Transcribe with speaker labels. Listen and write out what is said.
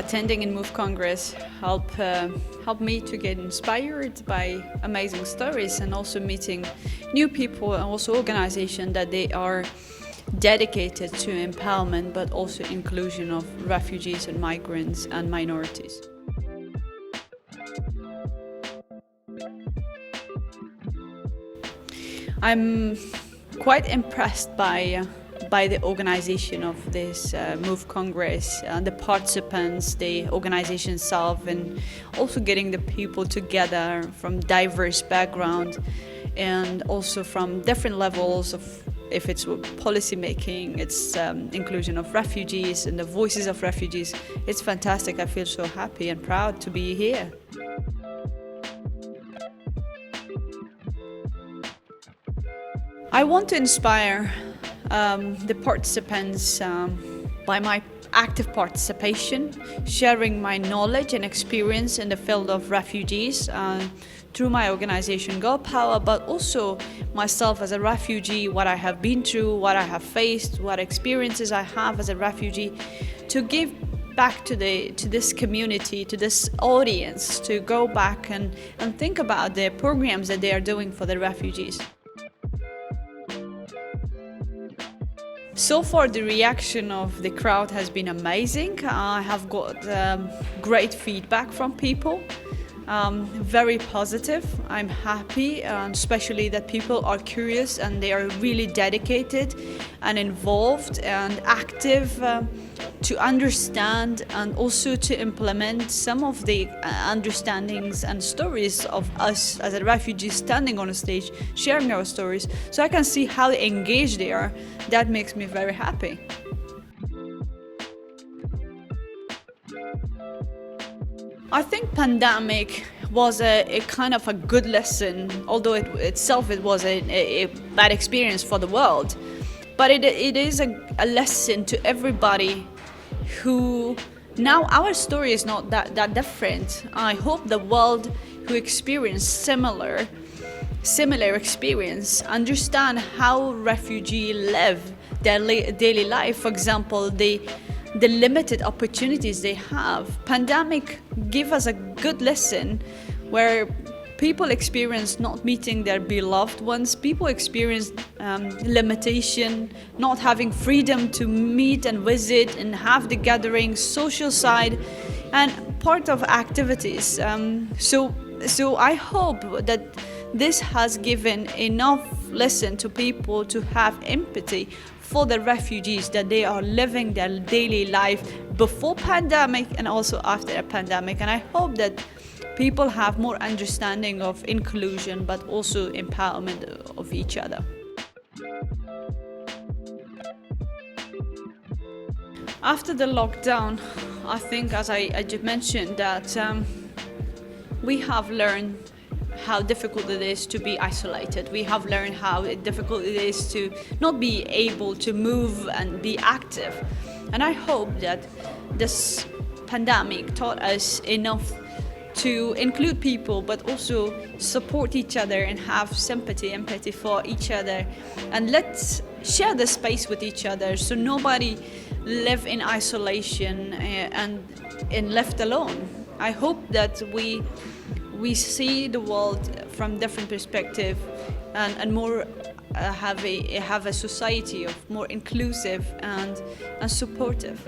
Speaker 1: attending in Move Congress helped me to get inspired by amazing stories, and also meeting new people and also organizations that they are dedicated to empowerment but also inclusion of refugees and migrants and minorities. I'm quite impressed by the organization of this Move Congress, the participants, the organization itself, and also getting the people together from diverse backgrounds and also from different levels of, if it's policy making, it's inclusion of refugees and the voices of refugees. It's fantastic. I feel so happy and proud to be here. I want to inspire the participants by my active participation, sharing my knowledge and experience in the field of refugees through my organization Girl Power, but also myself as a refugee, what I have been through, what I have faced, what experiences I have as a refugee, to give back to this community, to this audience, to go back and think about the programs that they are doing for the refugees. So far, the reaction of the crowd has been amazing. I have got great feedback from people, very positive. I'm happy, especially that people are curious and they are really dedicated and involved and active to understand and also to implement some of the understandings and stories of us as a refugee standing on a stage, sharing our stories, so I can see how engaged they are. That makes me very happy. I think pandemic was a kind of a good lesson, although it was a bad experience for the world. But it is a lesson to everybody who, now our story is not that different. I hope the world who experienced similar experience understand how refugees live their daily life. For example, the limited opportunities they have. Pandemic give us a good lesson where people experience not meeting their beloved ones. People experience limitation, not having freedom to meet and visit and have the gathering, social side, and part of activities. So I hope that this has given enough lesson to people to have empathy for the refugees, that they are living their daily life before pandemic and also after a pandemic. And I hope that people have more understanding of inclusion, but also empowerment of each other. After the lockdown, I think, as I just mentioned, that we have learned how difficult it is to be isolated. We have learned how difficult it is to not be able to move and be active. And I hope that this pandemic taught us enough to include people, but also support each other and have sympathy, empathy for each other. And let's share the space with each other so nobody live in isolation and left alone. I hope that we see the world from different perspective and more have a society of more inclusive and supportive.